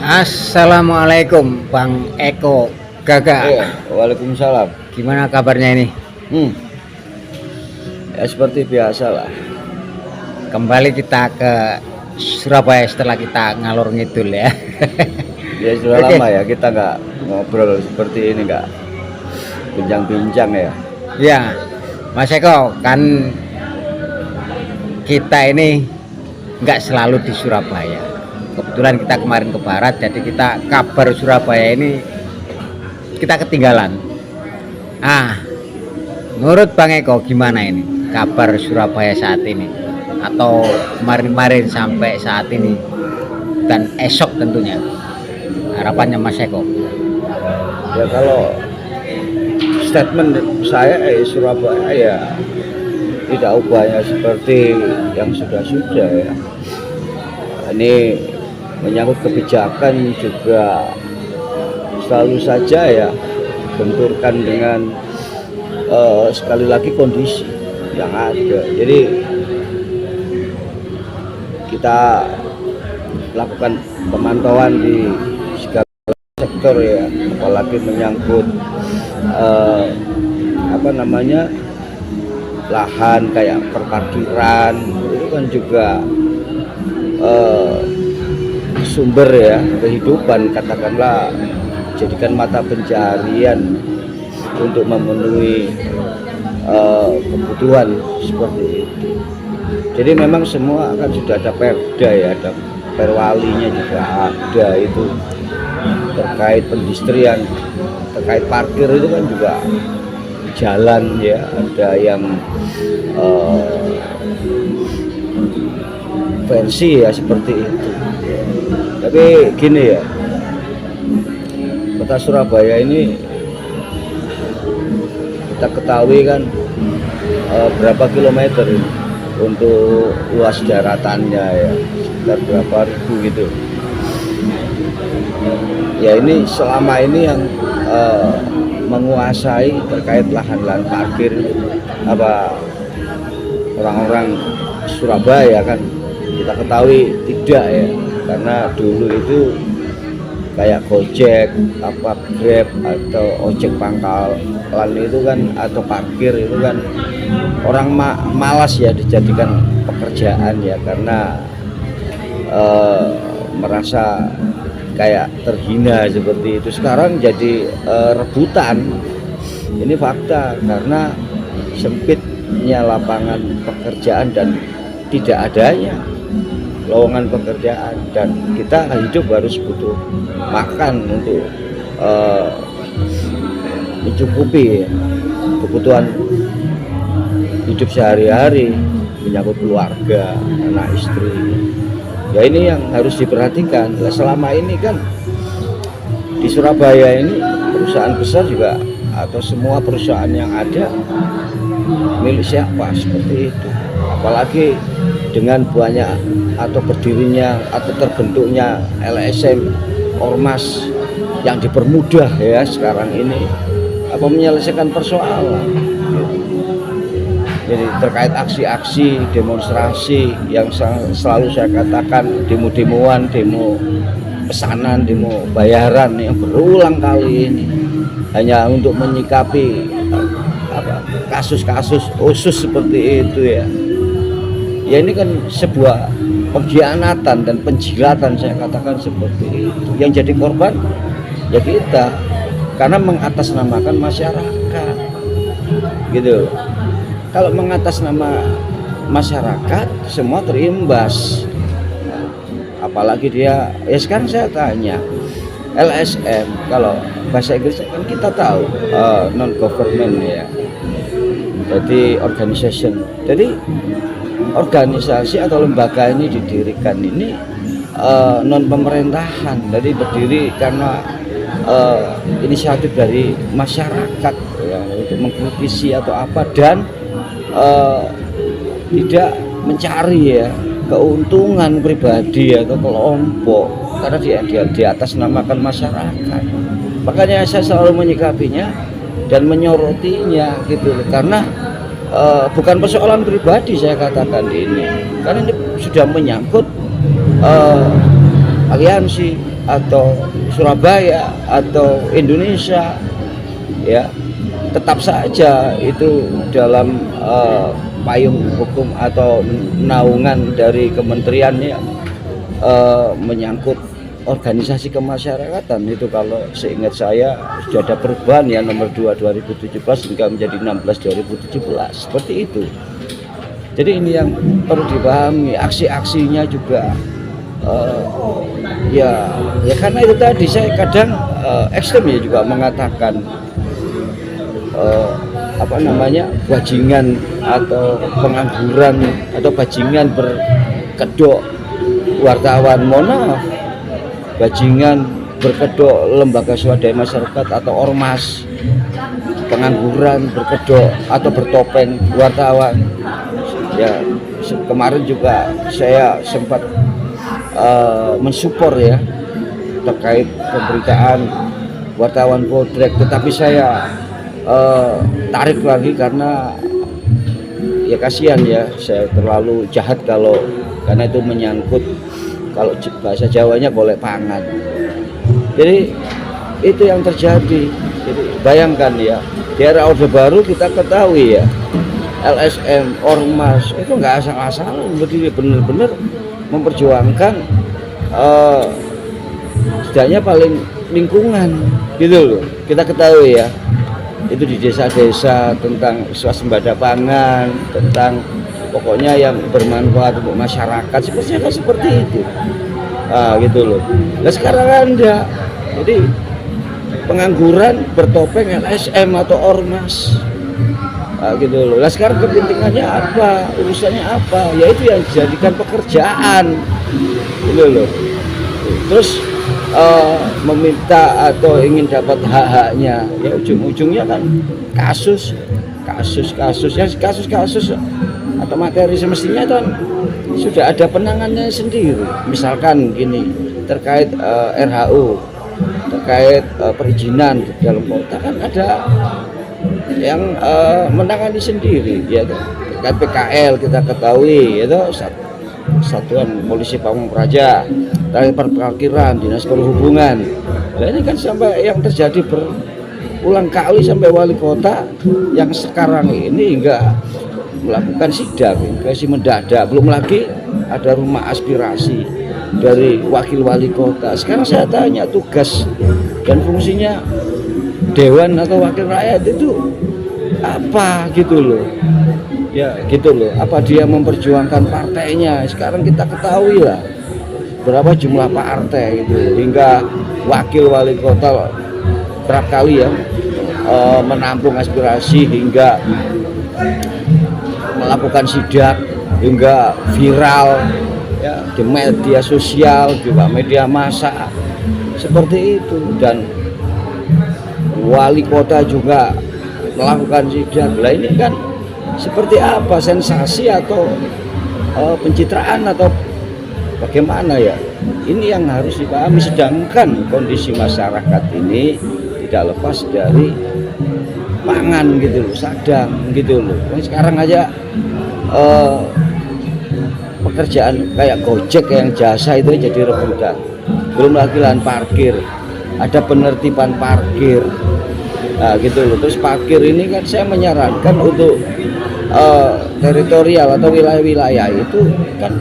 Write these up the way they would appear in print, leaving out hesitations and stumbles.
Assalamualaikum Bang Eko Gaga. Iya, waalaikumsalam. Gimana kabarnya ini? Hmm, ya seperti biasa lah. Kembali kita ke Surabaya setelah kita ngalor ngidul ya. Ya sudah Oke. lama ya kita nggak ngobrol seperti ini, nggak bincang-bincang ya. Ya, Mas Eko, kan kita ini nggak selalu di Surabaya. Kebetulan kita kemarin ke barat, jadi kita kabar Surabaya ini kita ketinggalan. Menurut Bang Eko gimana ini kabar Surabaya saat ini? Atau kemarin-kemarin sampai saat ini dan esok tentunya, harapannya Mas Eko? Ya kalau statement saya Surabaya ya tidak ubahnya seperti yang sudah-sudah ya. Ini menyangkut kebijakan juga selalu saja ya benturkan dengan sekali lagi kondisi yang ada. Jadi kita lakukan pemantauan di segala sektor ya, apalagi menyangkut lahan kayak perparkiran itu kan juga sumber ya kehidupan, katakanlah jadikan mata pencarian untuk memenuhi kebutuhan seperti itu. Jadi memang semua kan sudah ada perda ya, ada perwalinya juga ada itu terkait pendistrian, terkait parkir itu kan juga jalan ya, ada yang versi ya seperti itu. Tapi gini ya, kota Surabaya ini kita ketahui kan berapa kilometer ini untuk luas daratannya ya, sekitar berapa ribu gitu. Ya ini selama ini yang menguasai terkait lahan-lahan parkir apa orang-orang Surabaya kan kita ketahui tidak ya, karena dulu itu kayak Gojek, apa Grab atau ojek pangkalan itu kan atau parkir itu kan orang malas ya dijadikan pekerjaan ya, karena merasa kayak terhina seperti itu. Sekarang jadi rebutan. Ini fakta, karena sempitnya lapangan pekerjaan dan tidak adanya lowongan pekerjaan, dan kita hidup harus butuh makan untuk mencukupi kebutuhan hidup sehari-hari, menyangkut keluarga, anak istri. Ya ini yang harus diperhatikan. Selama ini kan di Surabaya ini perusahaan besar juga atau semua perusahaan yang ada milik siapa seperti itu. Apalagi dengan banyak atau berdirinya atau terbentuknya LSM ormas yang dipermudah ya sekarang ini apa menyelesaikan persoalan. Jadi terkait aksi-aksi demonstrasi yang selalu saya katakan, demo-demoan, demo pesanan, demo bayaran yang berulang kali ini hanya untuk menyikapi kasus-kasus khusus seperti itu ya. Ya ini kan sebuah pengkhianatan dan penjilatan, saya katakan seperti itu. Yang jadi korban ya kita, karena mengatasnamakan masyarakat gitu. Kalau mengatasnama masyarakat semua terimbas. Apalagi dia ya, sekarang saya tanya LSM, kalau bahasa Inggris kan kita tahu non government ya, jadi organization. Jadi organisasi atau lembaga ini didirikan ini non pemerintahan, jadi berdiri karena inisiatif dari masyarakat ya, untuk mengkritisi atau apa, dan tidak mencari ya keuntungan pribadi atau kelompok, karena dia di atas namakan masyarakat. Makanya saya selalu menyikapinya dan menyorotinya gitu, karena bukan persoalan pribadi saya katakan ini, karena ini sudah menyangkut aliansi atau Surabaya atau Indonesia, ya tetap saja itu dalam payung hukum atau naungan dari kementeriannya menyangkut organisasi kemasyarakatan. Itu kalau seingat saya sudah ada perubahan ya, nomor 2 2017 hingga menjadi 16 2017 seperti itu. Jadi ini yang perlu dipahami, aksi-aksinya juga ya karena itu tadi saya kadang ekstrem ya juga mengatakan bajingan atau pengangguran atau bajingan berkedok wartawan, bajingan berkedok lembaga swadaya masyarakat atau ormas, pengangguran berkedok atau bertopeng wartawan. Ya kemarin juga saya sempat mensupport ya terkait pemberitaan wartawan Poltrek, tetapi saya tarik lagi karena ya kasihan ya, saya terlalu jahat karena itu menyangkut, kalau bahasa Jawanya golek pangan. Jadi itu yang terjadi. Jadi bayangkan ya, di era Orde Baru kita ketahui ya, LSM, Ormas itu nggak asal-asalan, berdiri benar-benar memperjuangkan setidaknya paling lingkungan gitu loh. Kita ketahui ya, itu di desa-desa tentang swasembada pangan, tentang pokoknya yang bermanfaat untuk masyarakat, seperti itu. Gitu loh. Nah sekarang Anda jadi pengangguran bertopeng LSM atau Ormas. Gitu loh. Nah sekarang kepentingannya apa, urusannya apa, ya itu yang dijadikan pekerjaan gitu loh. Terus meminta atau ingin dapat hak-haknya, ya ujung-ujungnya kan kasus atau materi semestinya kan sudah ada penanganannya sendiri. Misalkan gini, terkait RHU, terkait perizinan di dalam kota kan ada yang menangani sendiri, ya terkait PKL kita ketahui, itu Satuan Polisi Pamung Praja, terkait parkiran Dinas Perhubungan. Nah ini kan sampai yang terjadi berulang kali sampai wali kota yang sekarang ini hingga melakukan sidak, investigasi mendadak, belum lagi ada rumah aspirasi dari wakil wali kota. Sekarang saya tanya, tugas dan fungsinya dewan atau wakil rakyat itu apa gitu loh, ya gitu loh, apa dia memperjuangkan partainya? Sekarang kita ketahui lah berapa jumlah partai gitu, hingga wakil wali kota berapa kali ya menampung aspirasi hingga melakukan sidak, hingga viral ya di media sosial juga, media massa seperti itu. Dan wali kota juga melakukan sidak. Lah ini kan seperti apa, sensasi atau pencitraan atau bagaimana ya? Ini yang harus dipahami. Sedangkan kondisi masyarakat ini tidak lepas dari pangan gitu loh, sadang gitu loh. Sekarang aja pekerjaan kayak Gojek yang jasa itu jadi rebutan. Belum lagi lahan parkir, ada penertiban parkir, nah gitu loh. Terus parkir ini kan saya menyarankan untuk teritorial atau wilayah-wilayah itu kan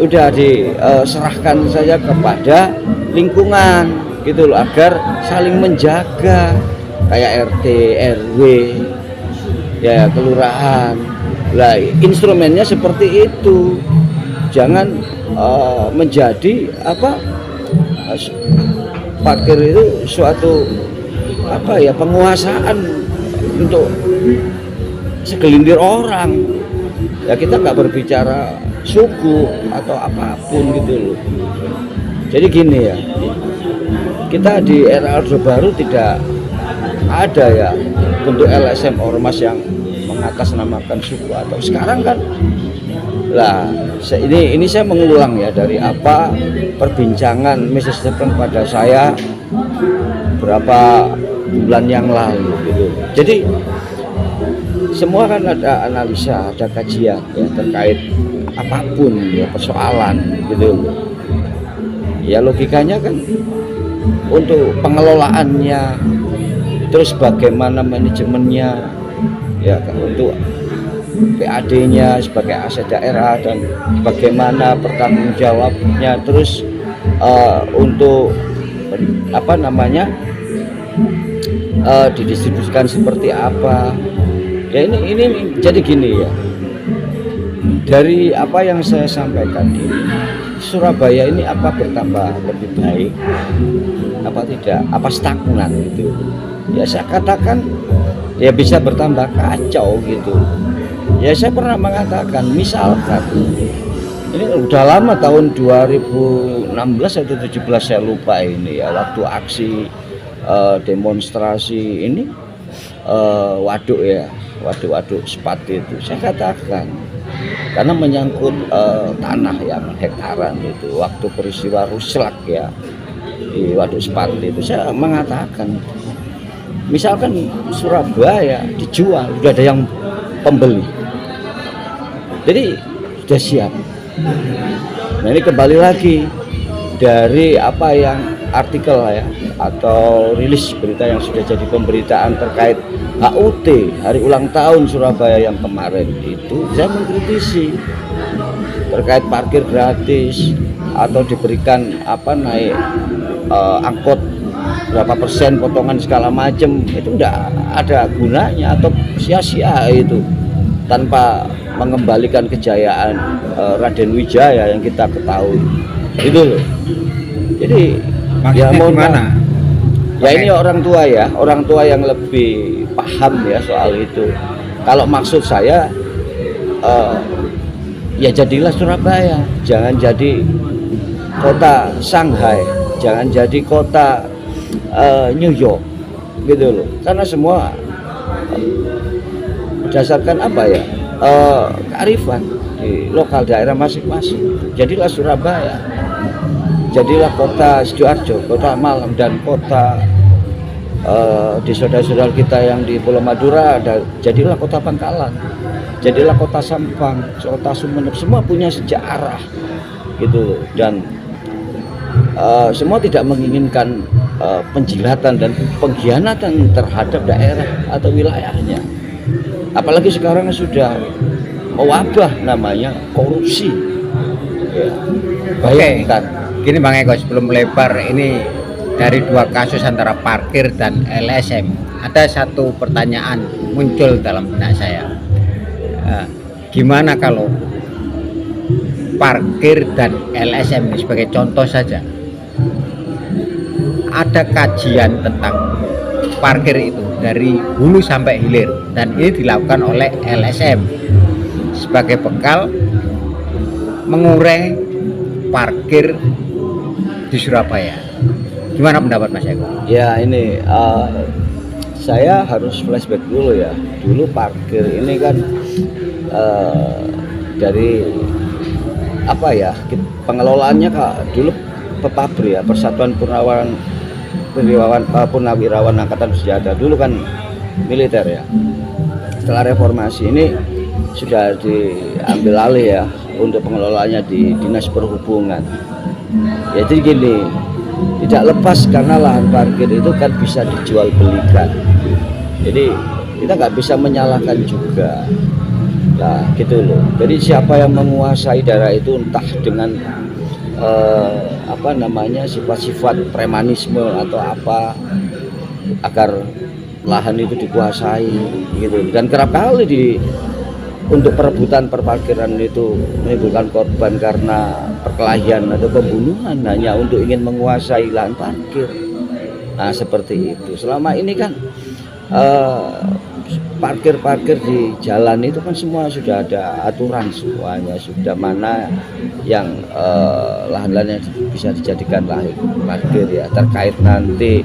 udah diserahkan saja kepada lingkungan gitu loh, agar saling menjaga, kayak RT, RW, ya kelurahan. Lah instrumennya seperti itu, jangan menjadi parkir itu suatu penguasaan untuk segelintir orang. Ya kita nggak berbicara suku atau apapun gitu loh. Jadi gini ya, kita di era Orde Baru tidak ada ya bentuk LSM Ormas yang mengatasnamakan suku atau sekarang kan. Lah ini saya mengulang ya dari apa perbincangan Mrs. Stephen pada saya berapa bulan yang lalu gitu. Jadi semua kan ada analisa, ada kajian ya terkait apapun ya persoalan gitu. Ya logikanya kan untuk pengelolaannya, terus bagaimana manajemennya, ya kan, untuk PAD-nya sebagai aset daerah dan bagaimana pertanggungjawabnya, terus untuk apa namanya didistribusikan seperti apa. Ya ini jadi gini ya, dari apa yang saya sampaikan ini, Surabaya ini apa bertambah lebih baik apa tidak, apa stagnan gitu ya, saya katakan ya bisa bertambah kacau gitu ya. Saya pernah mengatakan misalkan ini udah lama, tahun 2016 atau 17 saya lupa ini ya, waktu aksi demonstrasi ini waduk ya, waduk Sepat itu, saya katakan karena menyangkut tanah yang hektaran itu, waktu peristiwa Ruslak ya di waduk Sepat itu, saya mengatakan misalkan Surabaya dijual, sudah ada yang pembeli, jadi sudah siap. Nah ini kembali lagi dari apa yang artikel ya atau rilis berita yang sudah jadi pemberitaan terkait HUT hari ulang tahun Surabaya yang kemarin itu, saya mengkritisi terkait parkir gratis atau diberikan apa naik angkot berapa persen potongan segala macam, itu enggak ada gunanya atau sia-sia itu tanpa mengembalikan kejayaan Raden Wijaya yang kita ketahui itu loh. Jadi Maksudnya ya gimana? Ya ini orang tua yang lebih paham ya soal itu. Kalau maksud saya ya jadilah Surabaya, jangan jadi kota Shanghai, jangan jadi kota New York gitu loh. Karena semua berdasarkan apa ya, kearifan di lokal daerah masing-masing. Jadilah Surabaya, jadilah kota Sidoarjo, kota Malang, dan kota di saudara-saudara kita yang di Pulau Madura, jadilah kota Bangkalan, jadilah kota Sampang, kota Sumeneb, semua punya sejarah gitu. Dan semua tidak menginginkan penjilatan dan pengkhianatan terhadap daerah atau wilayahnya. Apalagi sekarang sudah mewabah namanya korupsi ya. Bayangkan. Gini Bang Eko, sebelum melebar ini, dari dua kasus antara parkir dan LSM, ada satu pertanyaan muncul dalam benak saya. Gimana kalau parkir dan LSM ini sebagai contoh saja, ada kajian tentang parkir itu dari hulu sampai hilir, dan ini dilakukan oleh LSM sebagai bekal mengurai parkir di Surabaya. Gimana pendapat Mas Eko? Ya ini saya harus flashback dulu ya. Dulu parkir ini kan dari apa ya, pengelolaannya dulu Pepabri ya, Persatuan Purnawirawan Angkatan Bersenjata, dulu kan militer ya. Setelah reformasi ini sudah diambil alih ya untuk pengelolaannya di Dinas Perhubungan. Ya jadi gini, tidak lepas karena lahan parkir itu kan bisa dijual belikan. Jadi kita nggak bisa menyalahkan juga. Nah gitu loh. Jadi siapa yang menguasai daerah itu, entah dengan apa namanya, sifat-sifat premanisme atau apa, agar lahan itu dikuasai gitu. Dan kerap kali untuk perebutan perparkiran itu menimbulkan korban karena perkelahian atau pembunuhan hanya untuk ingin menguasai lahan parkir. Nah seperti itu. Selama ini kan parkir di jalan itu kan semua sudah ada aturan, semuanya sudah mana yang lahan-lahan yang bisa dijadikan lahan parkir ya, terkait nanti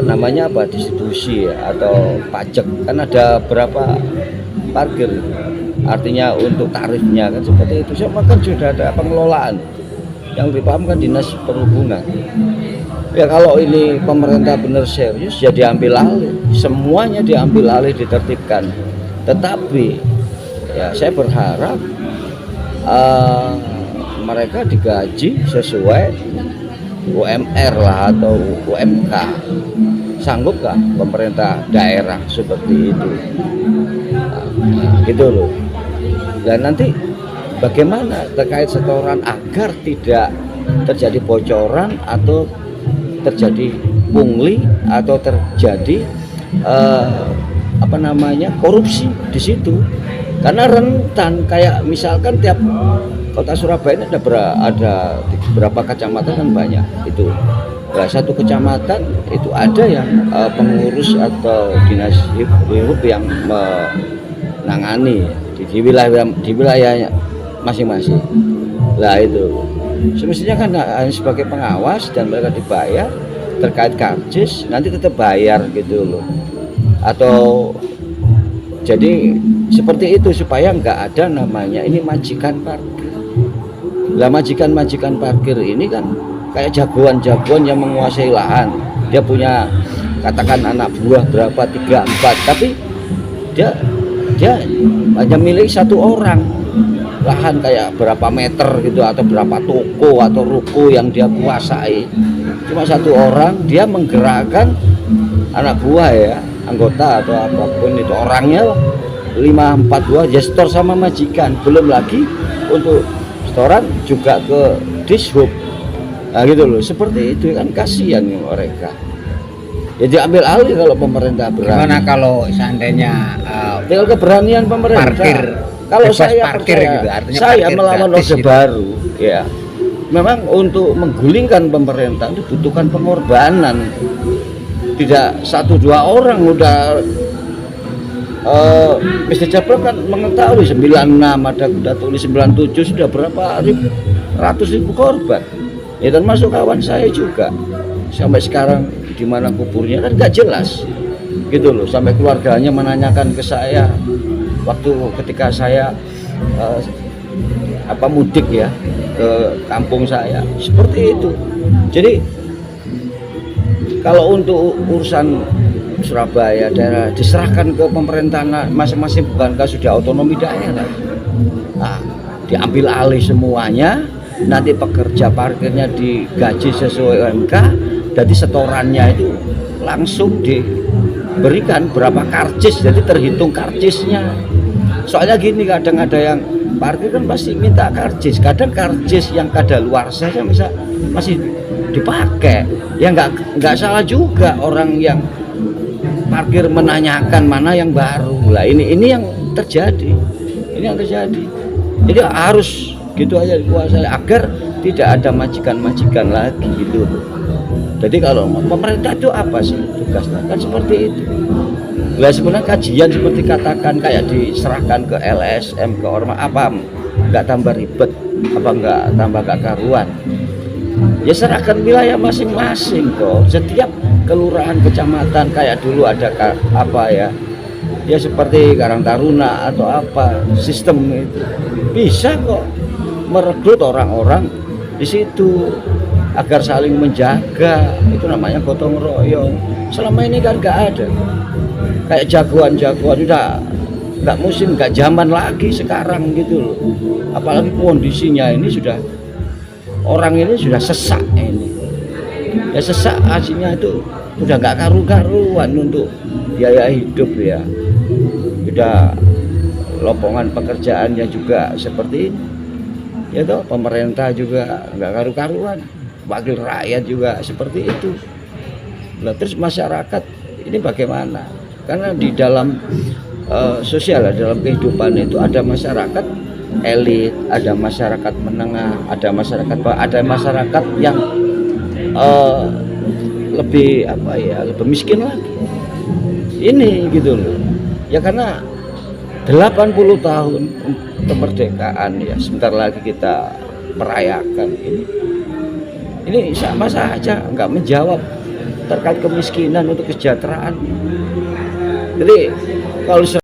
namanya apa, distribusi ya, atau pajak kan ada berapa parkir, artinya untuk tarifnya kan seperti itu. Semua kan sudah ada pengelolaan yang dipahamkan Dinas Perhubungan. Ya kalau ini pemerintah benar serius ya diambil alih, semuanya diambil alih, ditertibkan. Tetapi ya saya berharap mereka digaji sesuai UMR lah atau UMK. Sanggupkah pemerintah daerah seperti itu? Nah, gitu loh. Dan nanti bagaimana terkait setoran agar tidak terjadi bocoran atau terjadi pungli atau terjadi korupsi di situ, karena rentan. Kayak misalkan tiap kota Surabaya ini ada beberapa kecamatan kan banyak itu. Nah, satu kecamatan itu ada yang pengurus atau dinas hub yang menangani di wilayahnya masing-masing. Lah itu semestinya kan sebagai pengawas dan mereka dibayar terkait karcis, nanti tetap bayar gitu loh. Atau jadi seperti itu supaya nggak ada namanya ini majikan parkir. Lah majikan parkir ini kan kayak jagoan yang menguasai lahan. Dia punya katakan anak buah berapa 3, 4, tapi dia hanya milik satu orang. Lahan kayak berapa meter gitu atau berapa toko atau ruko yang dia kuasai, cuma satu orang, dia menggerakkan anak buah ya, anggota atau apapun itu, orangnya 5-4 buah, dia setor sama majikan. Belum lagi untuk setoran juga ke dishub. Nah gitu loh, seperti itu kan, kasihan mereka. Ya diambil alih kalau pemerintah berani. Gimana kalau seandainya tinggal keberanian pemerintah. Parkir, kalau saya parkir percaya, gitu, artinya saya parkir melawan gratis Orde gitu. Baru ya. Memang untuk menggulingkan pemerintah itu butuhkan pengorbanan. Tidak 1-2 orang udah Mr. Japra kan mengetahui 96 ada udah tulis 97 sudah berapa ratus ribu korban. Ya termasuk kawan saya juga. Sampai sekarang di mana kuburnya kan nggak jelas. Gitu loh, sampai keluarganya menanyakan ke saya waktu ketika saya mudik ya ke kampung saya, seperti itu. Jadi kalau untuk urusan Surabaya daerah diserahkan ke pemerintahan masing-masing, bukankah sudah otonomi daerah? Nah, diambil alih semuanya, nanti pekerja parkirnya digaji sesuai UMK, jadi setorannya itu langsung diberikan berapa karcis, jadi terhitung karcisnya. Soalnya gini, kadang ada yang parkir kan pasti minta karcis, kadang karcis yang kadaluarsa saja masih dipakai. Ya nggak salah juga orang yang parkir menanyakan mana yang baru. Lah ini yang terjadi, jadi harus gitu aja dikuasai agar tidak ada majikan lagi gitu. Jadi kalau pemerintah itu apa sih tugasnya, kan seperti itu. Lah sebenarnya kajian seperti katakan kayak diserahkan ke LSM, ke ormas, apa nggak tambah ribet, apa nggak tambah gak karuan. Ya serahkan wilayah masing-masing kok. Setiap kelurahan, kecamatan kayak dulu ada ya seperti Karang Taruna atau apa, sistem itu bisa kok merekrut orang-orang di situ agar saling menjaga. Itu namanya gotong royong. Selama ini kan nggak ada. Kayak jagoan udah nggak musim, nggak zaman lagi sekarang gitu loh. Apalagi kondisinya ini orang ini sudah sesak ini. Ya sesak hasilnya itu udah nggak karu-karuan untuk biaya hidup ya. Udah lopongan pekerjaannya juga seperti ini. Ya toh, pemerintah juga nggak karu-karuan, wakil rakyat juga seperti itu. Nah, terus masyarakat ini bagaimana? Karena di dalam sosial, dalam kehidupan itu ada masyarakat elit, ada masyarakat menengah, ada masyarakat yang lebih miskin lagi. Ini gitu loh. Ya karena 80 tahun kemerdekaan ya sebentar lagi kita merayakan ini sama saja nggak menjawab terkait kemiskinan untuk kesejahteraan. Jadi kalau